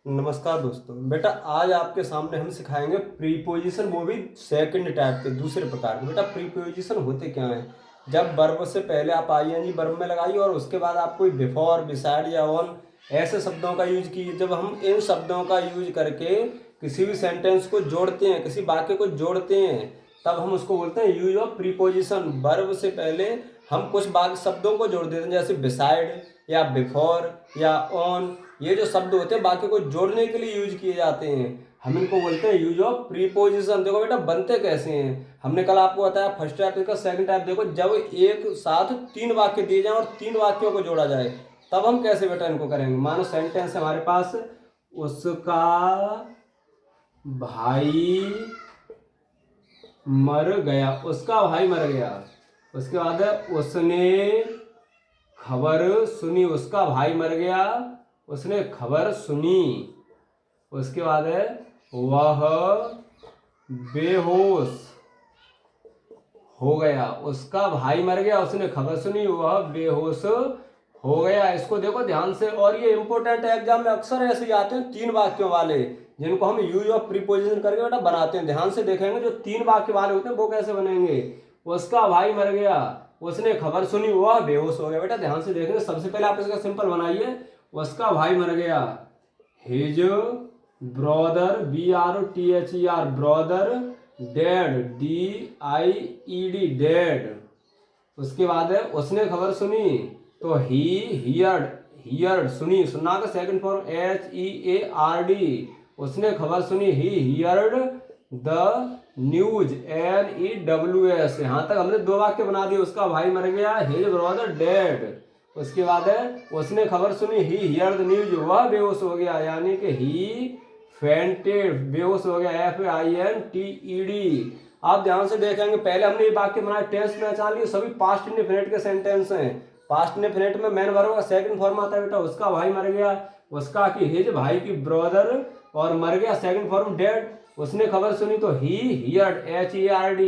नमस्कार दोस्तों। बेटा आज आपके सामने हम सिखाएंगे प्रीपोजिशन, वो भी सेकंड टाइप के, दूसरे प्रकार के। बेटा प्रीपोजिशन होते क्या हैं? जब वर्ब से पहले आप आईएनजी वर्ब में लगाइए और उसके बाद आप कोई बिफोर, बिसाइड या ऑन ऐसे शब्दों का यूज कीजिए। जब हम इन शब्दों का यूज करके किसी भी सेंटेंस को जोड़ते हैं, किसी वाक्य को जोड़ते हैं, तब हम उसको बोलते हैं यूज ऑफ प्रीपोजिशन। वर्ब से पहले हम कुछ वाक्य शब्दों को जोड़ देते हैं, जैसे बिसाइड या बिफोर या ऑन। ये जो शब्द होते हैं वाक्य को जोड़ने के लिए यूज किए जाते हैं, हम इनको बोलते हैं यूज ऑफ प्रीपोजिशन। देखो बेटा बनते कैसे हैं, हमने कल आपको बताया फर्स्ट टाइप का, सेकंड टाइप देखो जब एक साथ तीन वाक्य दिए जाएं और तीन वाक्यों को जोड़ा जाए, तब हम कैसे बेटा इनको करेंगे। मानो सेंटेंस है हमारे पास, उसका भाई मर गया, उसका भाई मर गया। उसके बाद है उसने खबर सुनी, उसका भाई मर गया, उसने खबर सुनी। उसके बाद है वह बेहोश हो गया, उसका भाई मर गया, उसने खबर सुनी, वह बेहोश हो गया। इसको देखो ध्यान से, और ये इंपॉर्टेंट है, एग्जाम में अक्सर ऐसे आते हैं तीन वाक्यों वाले, जिनको हम यूज ऑफ प्रीपोजिशन करके बेटा बनाते हैं। ध्यान से देखेंगे जो तीन वाक्य वाले होते हैं वो कैसे बनेंगे। उसका भाई मर गया, उसने खबर सुनी, वह बेहोश हो गया। बेटा ध्यान से देखेंगे, सबसे पहले आप इसका सिंपल बनाइए। उसका भाई मर गया, his brother, BROTHER brother, dead, DIED dead. उसके बाद है उसने खबर सुनी, तो ही हियर्ड सुनी, सुनना का सेकंड फॉर्म HEARD। उसने खबर सुनी, ही हियर्ड द न्यूज, NEWS। यहाँ तक हमने दो वाक्य बना दिए। उसका भाई मर गया, हिज ब्रदर डेड। उसके बाद है उसने खबर सुनी, ही हियर द न्यूज, वह बेहोश हो गया, यानी कि ही फेंटेड, बेहोश हो गया, FINTED। आप ध्यान से देखेंगे, पहले हमने ये वाक्य बनाए टेंस में पहचान लिए, सभी पास्ट इंडेफिनिट के सेंटेंस हैं। पास्ट इंडेफिनिट में मेन वर्ब का सेकंड फॉर्म आता है बेटा, उसका भाई मर गया, उसका की हिज, भाई की ब्रदर, और मर गया सेकंड फॉर्म डेड। उसने खबर सुनी, तो he heard, HERD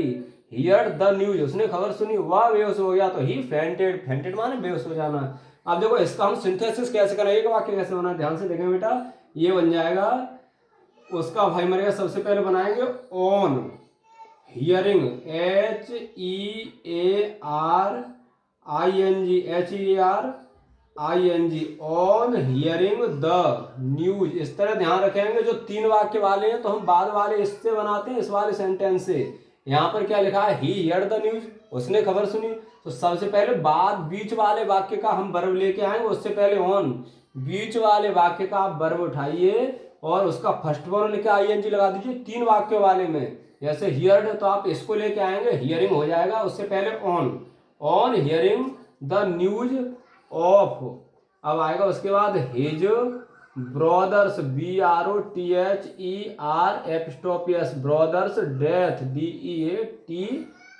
hear the news, उसने खबर सुनी, वह बेहोश हो गया, तो ही फेंटेड, फेंटेड माने बेहोश हो जाना। अब देखो इसका हम सिंथेसिस कैसे करें, एक वाक्य कैसे बना, ध्यान से देखें बेटा। ये बन जाएगा, उसका भाई मर गया, सबसे पहले बनाएंगे on hearing, HEARING on hearing the news. इस तरह ध्यान रखेंगे, जो तीन वाक्य वाले हैं तो हम बाद वाले इससे बनाते हैं, इस वाले सेंटेंस से। यहाँ पर क्या लिखा है, ही हियर्ड द न्यूज, उसने खबर सुनी, तो सबसे पहले बाद बीच वाले वाक्य का हम वर्ब लेके आएंगे, उससे पहले ऑन। बीच वाले वाक्य का आप वर्ब उठाइए और उसका फर्स्ट फॉर्म लेके ING लगा दीजिए तीन वाक्यों वाले में। जैसे हियर्ड तो आप इसको लेके आएंगे, हियरिंग हो जाएगा, उससे पहले on hearing the news of. अब आएगा उसके बाद his brothers, BROTHER brothers death,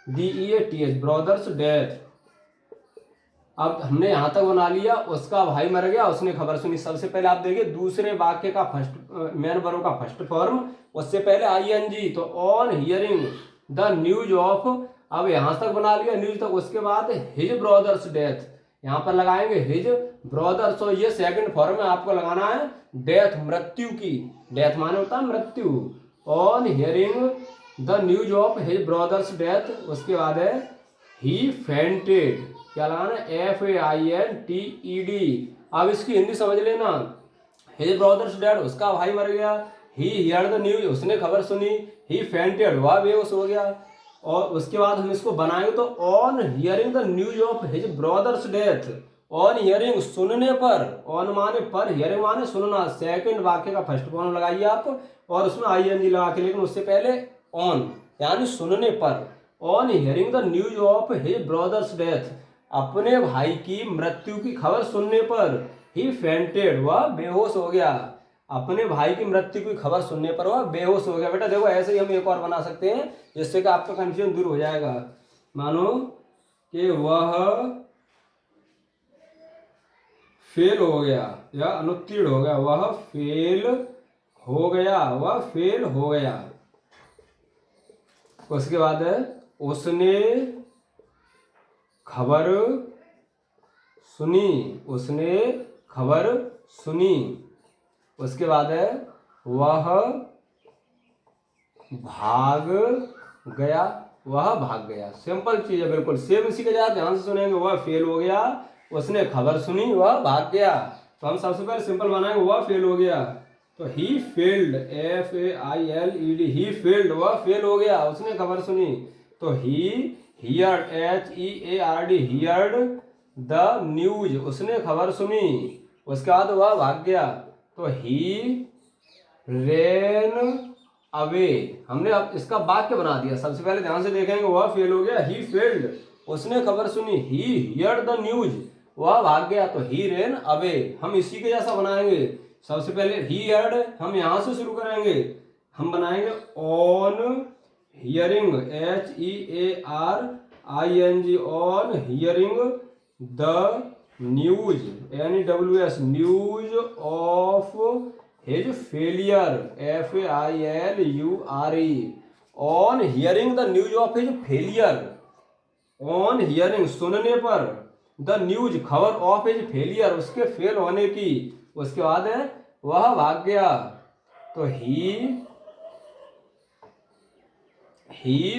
DEATH brothers death. अब हमने यहां तक बना लिया, उसका भाई मर गया, उसने खबर सुनी। सबसे पहले आप देखिए दूसरे वाक्य का फर्स्ट मेन वर्ब का फर्स्ट फॉर्म, उससे पहले ING, तो on hearing the news of. अब यहां तक बना लिया न्यूज तक, उसके बाद हिज ब्रदर्स डेथ, यहां पर लगाएंगे हिज ब्रदर्स, तो ये सेकंड फॉर्म में आपको लगाना है डेथ, मृत्यु की। डेथ माने होता है मृत्यु। On hearing the news of his brothers death. उसके बाद है ही फेंटेड, क्या लगाना है, FAINTED। अब इसकी हिंदी समझ लेना, हिज ब्रदर्स डेड, उसका भाई मर गया, ही हियर्ड द न्यूज, उसने खबर सुनी, ही फेंटेड, वह बेहोश हो गया। और उसके बाद हम इसको बनाएंगे, तो on hearing the news of his brothers death. On hearing सुनने पर, ऑन माने पर, हियरिंग माने सुनना, सेकंड वाक्य का फर्स्ट फॉर्म लगाइए आप और उसमें ING लगा के, लेकिन उससे पहले ऑन यानी सुनने पर। On hearing the news of his brothers death, अपने भाई की मृत्यु की खबर सुनने पर, ही फेंटेड, वह बेहोश हो गया। अपने भाई की मृत्यु की खबर सुनने पर वह बेहोश हो गया। बेटा देखो ऐसे ही हम एक और बना सकते हैं, जिससे कि आपका कंफ्यूजन दूर हो जाएगा। मानो कि वह फेल हो गया या अनुत्तीर्ण हो गया, वह फेल हो गया, वह फेल हो गया। उसके बाद है उसने खबर सुनी, उसने खबर सुनी। उसके बाद है वह भाग गया, वह भाग गया। सिंपल चीज है बिल्कुल सेम इसी के साथ ध्यान से सुनेंगे। वह फेल हो गया, उसने खबर सुनी, वह भाग गया। तो हम सबसे पहले सिंपल बनाएंगे, वह फेल हो गया। तो he failed, FAILED, he failed, वह फेल हो गया, उसने खबर सुनी। तो he heard, HEARD, heard the news, उसने खबर सुनी। उसके बाद वह भाग गया। तो ही रेन अवे, हमने अब इसका वाक्य बना दिया। सबसे पहले ध्यान से देखेंगे, वह फेल हो गया, ही फेल्ड, उसने खबर सुनी। ही हियर्ड द न्यूज, वह भाग गया। तो ही रेन अवे, हम इसी के जैसा बनाएंगे। सबसे पहले ही हियर्ड, हम यहां से शुरू करेंगे, हम बनाएंगे on hearing, HEARING, on hearing the news, NEWS, news of his failure, FAILURE, on hearing the news of his failure, on hearing, सुनने पर, द न्यूज, खबर, ऑफ हिज फेलियर, उसके फेल होने की। उसके बाद है वह भाग गया। तो ही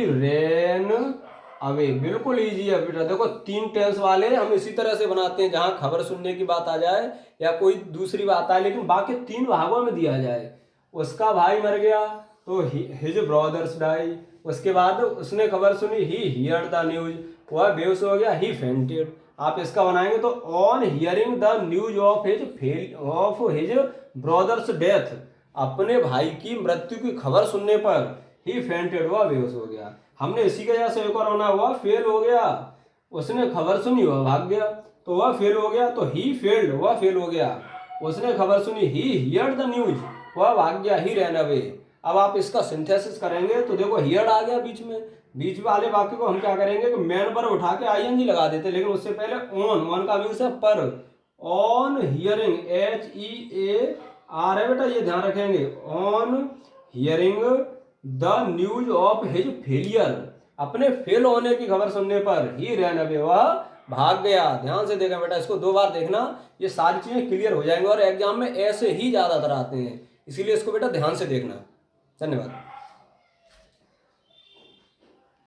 रेन अवे, बिल्कुल इजी है बेटा। देखो 3 टेंस वाले हम इसी तरह से बनाते हैं, जहां खबर सुनने की बात आ जाए या कोई दूसरी बात आए, लेकिन बाकी 3 भागों में दिया जाए। उसका भाई मर गया तो हिज ब्रदर्स डाई। उसके बाद उसने खबर सुनी, ही हियर द न्यूज, वह बेहोश हो गया, ही फेंटेड। आप इसका बनाएंगे तो on hearing the news of his brothers death, अपने भाई की मृत्यु की खबर सुनने पर ही फेंटेड, वह बेहोश हो गया। हमने इसी के जैसे एक और होना, वह फेल हो गया, उसने खबर सुनी, वह भाग गया। तो वह फेल हो गया, तो ही फेल्ड, वह फेल हो गया, उसने खबर सुनी, ही हियर्ड द न्यूज, वह भाग गया, ही रैन अवे। अब आप इसका सिंथेसिस करेंगे तो देखो हियर्ड आ गया बीच में, बीच वाले वाक्य को हम क्या करेंगे कि मैन पर उठा के ING लगा देते, लेकिन उससे पहले ऑन का मीन्स है पर। ऑन हियरिंग, HEAR है बेटा, ये ध्यान रखेंगे। On hearing the news of his failure, अपने फेल होने की खबर सुनने पर, ही रैन अवे, वह भाग गया। ध्यान से देखना बेटा, इसको 2 बार देखना, ये सारी चीजें क्लियर हो जाएंगी। और एग्जाम में ऐसे ही ज्यादातर आते हैं, इसीलिए इसको बेटा ध्यान से देखना। धन्यवाद।